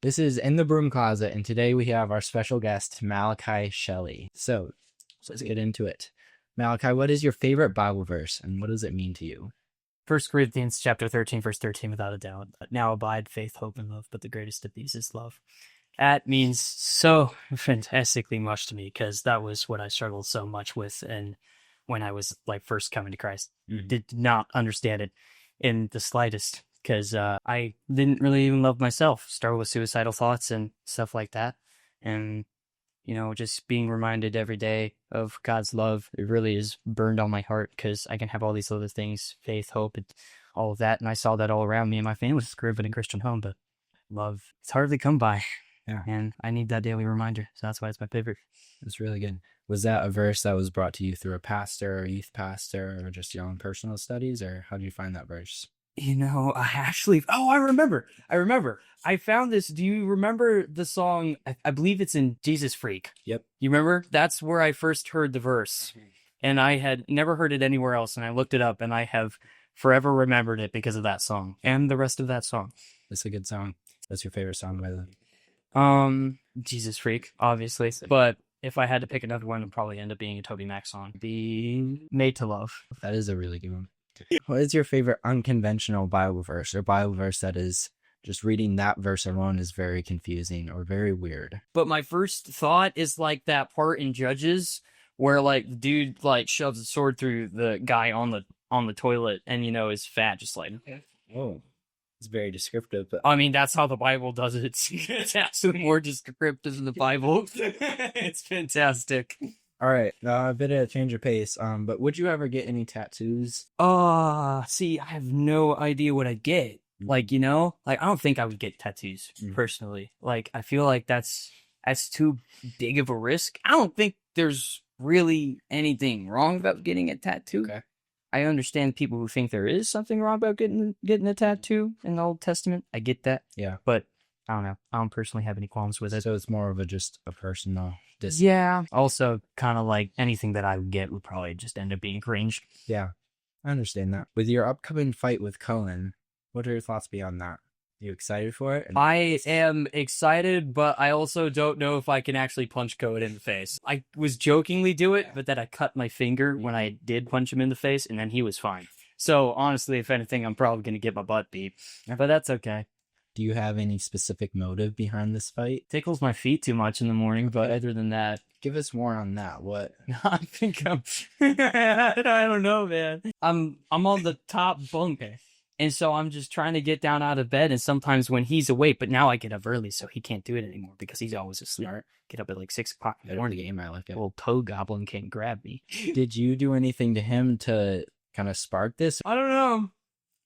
This is In the Broom Closet, and today we have our special guest, Malachi Shelley. So let's get into it. Malachi, what is your favorite Bible verse, and what does it mean to you? 1 Corinthians chapter 13, verse 13, without a doubt. Now abide faith, hope, and love, but the greatest of these is love. That means so fantastically much to me because that was what I struggled so much with, and when I was first coming to Christ, did not understand it in the slightest because I didn't really even love myself. Started with suicidal thoughts and stuff like that, and just being reminded every day of God's love, it really is burned on my heart because I can have all these other things, faith, hope, and all of that. And I saw that all around me, and my family was grew up in a Christian home, but love, it's hard to come by. Yeah. And I need that daily reminder. So that's why it's my favorite. It's really good. Was that a verse that was brought to you through a pastor or youth pastor or just your own personal studies, or how did you find that verse? I remember. I found this. Do you remember the song? I believe it's in Jesus Freak. Yep. You remember? That's where I first heard the verse. And I had never heard it anywhere else. And I looked it up and I have forever remembered it because of that song and the rest of that song. It's a good song. That's your favorite song by the Jesus Freak, obviously. But if I had to pick another one, it would probably end up being a Toby Mac song. Be Made to Love. That is a really good one. What is your favorite unconventional Bible verse or Bible verse that is just reading that verse alone is very confusing or very weird? But my first thought is that part in Judges where the dude shoves a sword through the guy on the toilet and is fat just Oh, it's very descriptive. But I mean, that's how the Bible does it. It's actually more descriptive than the Bible. It's fantastic. All right, a bit of a change of pace. But would you ever get any tattoos? See, I have no idea what I'd get. I don't think I would get tattoos personally. I feel like that's too big of a risk. I don't think there's really anything wrong about getting a tattoo. Okay. I understand people who think there is something wrong about getting a tattoo in the Old Testament. I get that. Yeah. But I don't know. I don't personally have any qualms with it. So it's more of just a personal Yeah. Also, kind of like anything that I would get would probably just end up being cringe. Yeah, I understand that. With your upcoming fight with Cohen, what are your thoughts beyond that? Are you excited for it? I am excited, but I also don't know if I can actually punch Cohen in the face. I was jokingly do it, but then I cut my finger when I did punch him in the face, and then he was fine. So honestly, if anything, I'm probably going to get my butt beat, but that's okay. Do you have any specific motive behind this fight? Tickles my feet too much in the morning, but other than that, give us more on that. What? I think I don't know, man. I'm on the top bunk, and so I'm just trying to get down out of bed. And sometimes when he's awake, but now I get up early, so he can't do it anymore because he's always asleep. Get up at 6 o'clock in the morning. Game, I like it. Old toe goblin can't grab me. Did you do anything to him to kind of spark this? I don't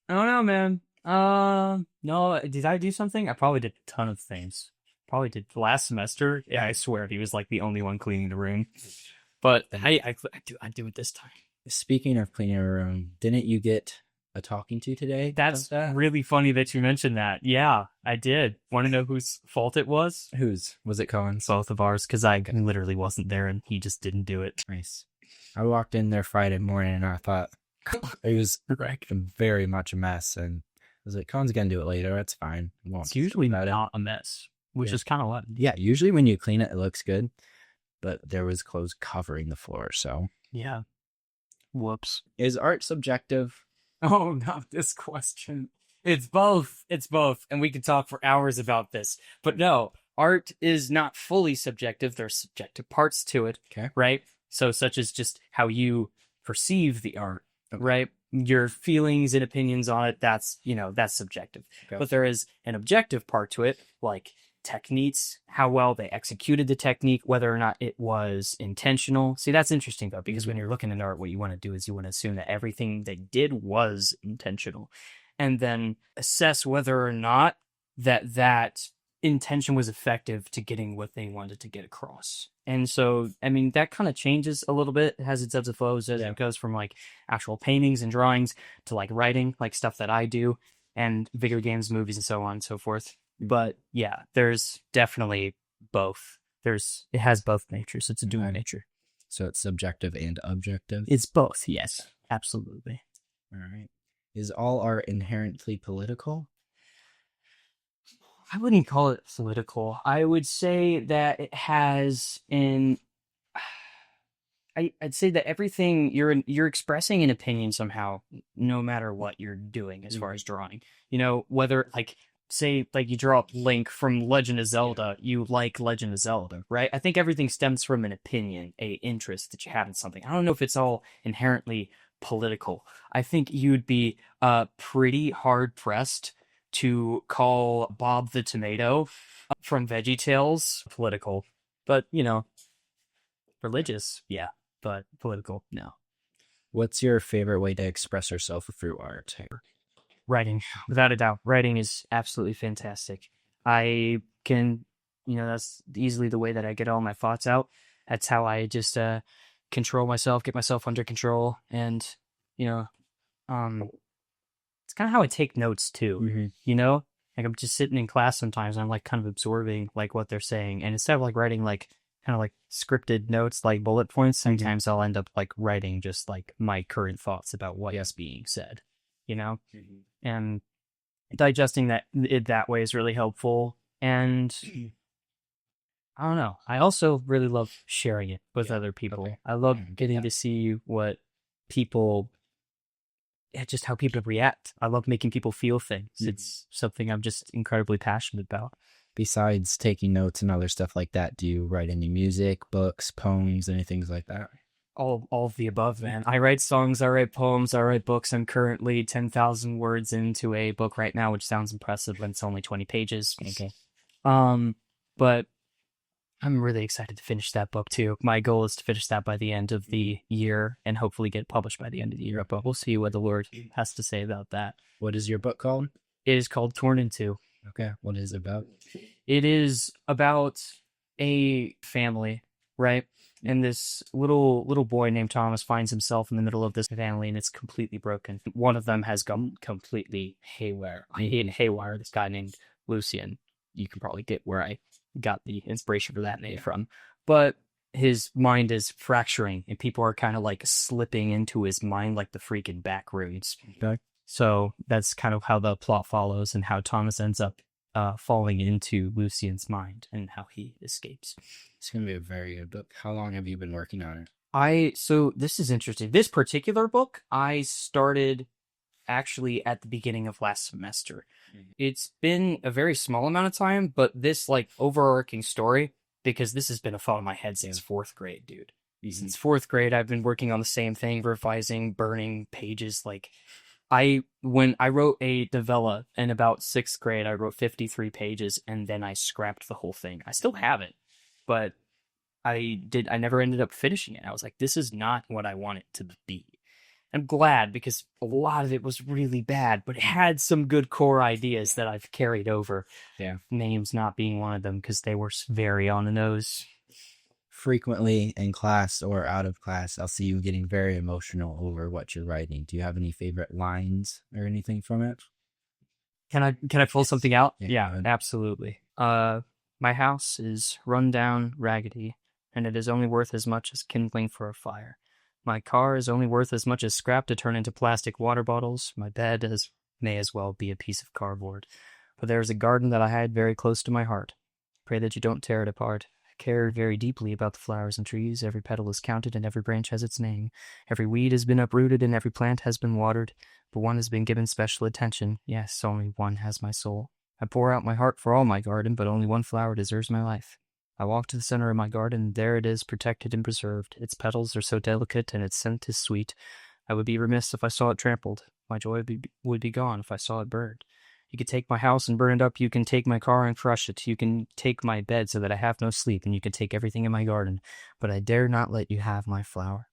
know, man. No, did I do something? I probably did a ton of things. Probably did last semester. Yeah, I swear he was the only one cleaning the room. But I do it this time. Speaking of cleaning a room, didn't you get a talking to today? That's really funny that you mentioned that. Yeah, I did. Want to know whose fault it was? Whose? Was it Cohen's? Both of ours, because I literally wasn't there and he just didn't do it. Nice. I walked in there Friday morning and I thought it was very much a mess, and I was like, Cohen's gonna do it later. It's fine. It's usually not a mess, which is kind of what. Yeah, usually when you clean it, it looks good, but there was clothes covering the floor, so. Yeah. Whoops. Is art subjective? Oh, not this question. It's both. And we could talk for hours about this. But no, art is not fully subjective. There's subjective parts to it. Okay. Right? So such as just how you perceive the art, right? Your feelings and opinions on it, that's subjective. Okay. But there is an objective part to it, like techniques, how well they executed the technique, whether or not it was intentional. See, that's interesting though, because when you're looking at art, what you want to do is you want to assume that everything they did was intentional, and then assess whether or not that intention was effective to getting what they wanted to get across. And so, I mean, that kind of changes a little bit. It has its ebbs and flows as it goes from actual paintings and drawings to writing, stuff that I do, and video games, movies, and so on and so forth. But yeah, there's definitely both. It has both natures. It's a dual nature. So it's subjective and objective? It's both, yes. Absolutely. All right. Is all art inherently political? I wouldn't call it political. I would say that it has an I'd say that everything you're expressing an opinion somehow, no matter what you're doing as far as drawing. You know, whether like say like you draw up Link from Legend of Zelda, you like Legend of Zelda, right? I think everything stems from an opinion, a interest that you have in something. I don't know if it's all inherently political. I think you'd be pretty hard pressed to call Bob the Tomato from VeggieTales political, but you know, religious, yeah, but political, no. What's your favorite way to express yourself through art? Writing, without a doubt. Writing is absolutely fantastic. I can, you know, that's easily the way that I get all my thoughts out. That's how I just control myself, get myself under control, and you know, it's kind of how I take notes too. You know, like I'm just sitting in class sometimes, and I'm like kind of absorbing like what they're saying, and instead of like writing like kind of like scripted notes, like bullet points, sometimes I'll end up like writing just like my current thoughts about what is being said. You know, and digesting it that way is really helpful. And I don't know. I also really love sharing it with other people. Okay. I love getting to see what people, just how people react. I love making people feel things. It's something I'm just incredibly passionate about. Besides taking notes and other stuff like that, do you write any music, books, poems, anything like that? All of the above, man. I write songs, I write poems, I write books. I'm currently 10,000 words into a book right now, which sounds impressive when it's only 20 pages. Okay. But I'm really excited to finish that book too. My goal is to finish that by the end of the year and hopefully get it published by the end of the year. But we'll see what the Lord has to say about that. What is your book called? It is called Torn in Two. Okay. What is it about? It is about a family, right? And this little boy named Thomas finds himself in the middle of this family, and it's completely broken. One of them has gone completely haywire. This guy named Lucian. You can probably get where I got the inspiration for that name from. But his mind is fracturing, and people are kind of like slipping into his mind like the freaking back rooms. Okay. So that's kind of how the plot follows, and how Thomas ends up falling into Lucian's mind and how he escapes. It's going to be a very good book. How long have you been working on it? So this is interesting. This particular book, I started actually at the beginning of last semester. It's been a very small amount of time, but this like overarching story, because this has been a thought in my head since fourth grade, dude. Since fourth grade, I've been working on the same thing, revising, burning pages. Like when I wrote a novella in about sixth grade, I wrote 53 pages, and then I scrapped the whole thing. I still have it, but I never ended up finishing it. I was like, this is not what I want it to be. I'm glad, because a lot of it was really bad, but it had some good core ideas that I've carried over. Yeah. Names not being one of them, because they were very on the nose. Frequently in class or out of class, I'll see you getting very emotional over what you're writing. Do you have any favorite lines or anything from it? Can I pull something out? Yeah, absolutely. My house is run down, raggedy, and it is only worth as much as kindling for a fire. My car is only worth as much as scrap to turn into plastic water bottles. My bed may as well be a piece of cardboard. But there is a garden that I had very close to my heart. Pray that you don't tear it apart. I care very deeply about the flowers and trees. Every petal is counted and every branch has its name. Every weed has been uprooted and every plant has been watered. But one has been given special attention. Yes, only one has my soul. I pour out my heart for all my garden, but only one flower deserves my life. I walk to the center of my garden, and there it is, protected and preserved. Its petals are so delicate, and its scent is sweet. I would be remiss if I saw it trampled. My joy would be gone if I saw it burned. You can take my house and burn it up. You can take my car and crush it. You can take my bed so that I have no sleep, and you can take everything in my garden. But I dare not let you have my flower.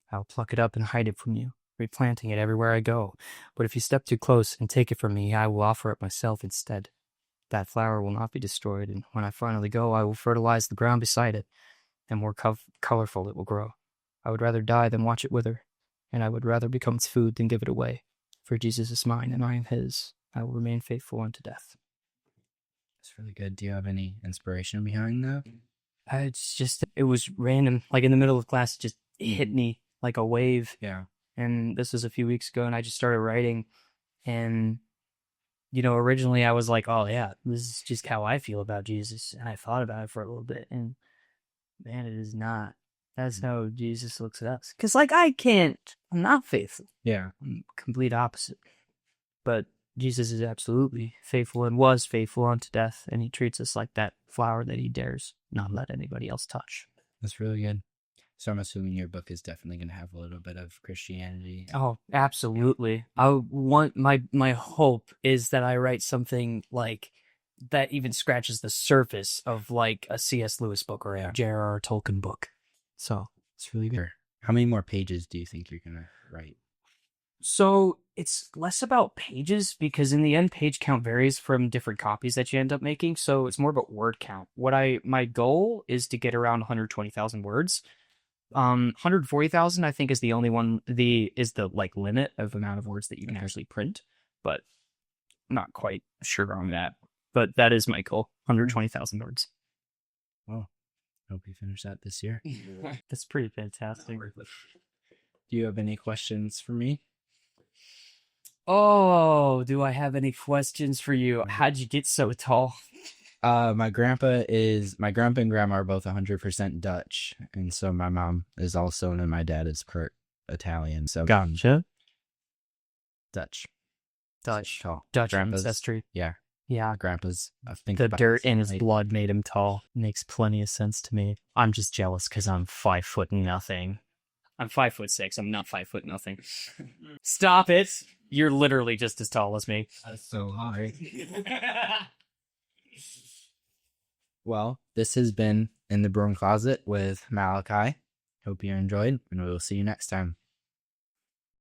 I'll pluck it up and hide it from you, replanting it everywhere I go. But if you step too close and take it from me, I will offer it myself instead. That flower will not be destroyed, and when I finally go, I will fertilize the ground beside it, and more colorful it will grow. I would rather die than watch it wither, and I would rather become its food than give it away. For Jesus is mine, and I am his. I will remain faithful unto death. That's really good. Do you have any inspiration behind that? It was random. Like in the middle of class, it just hit me like a wave. Yeah. And this was a few weeks ago, and I just started writing, and originally I was like, oh yeah, this is just how I feel about Jesus. And I thought about it for a little bit, and man, it is not. That's how Jesus looks at us. Because, like, I'm not faithful. Yeah. I'm complete opposite. But Jesus is absolutely faithful and was faithful unto death, and he treats us like that flower that he dares not let anybody else touch. That's really good. So I'm assuming your book is definitely going to have a little bit of Christianity. Oh, absolutely. My hope is that I write something like that even scratches the surface of like a C.S. Lewis book or a J.R.R. Tolkien book. So it's really good. How many more pages do you think you're going to write? So it's less about pages because in the end, page count varies from different copies that you end up making. So it's more about word count. My goal is to get around 120,000 words. 140,000 I think is the only one, is the like limit of amount of words that you can actually print, but I'm not quite sure on that. But that is my goal, 120,000 words. Oh, hope you finish that this year. That's pretty fantastic. Do you have any questions for me? Oh, do I have any questions for you? How'd you get so tall? My grandpa and grandma are both 100% Dutch, and so my mom is also, and my dad is part Italian. So Gotcha. Dutch. Tall. Dutch Grandpa's ancestry. Yeah. Yeah. Grandpa's, I think the dirt in his blood made him tall. Makes plenty of sense to me. I'm just jealous because I'm 5'0". I'm 5'6". I'm not 5'0". Stop it! You're literally just as tall as me. That's so high. Well, this has been In the Broom Closet with Malachi. Hope you enjoyed, and we will see you next time.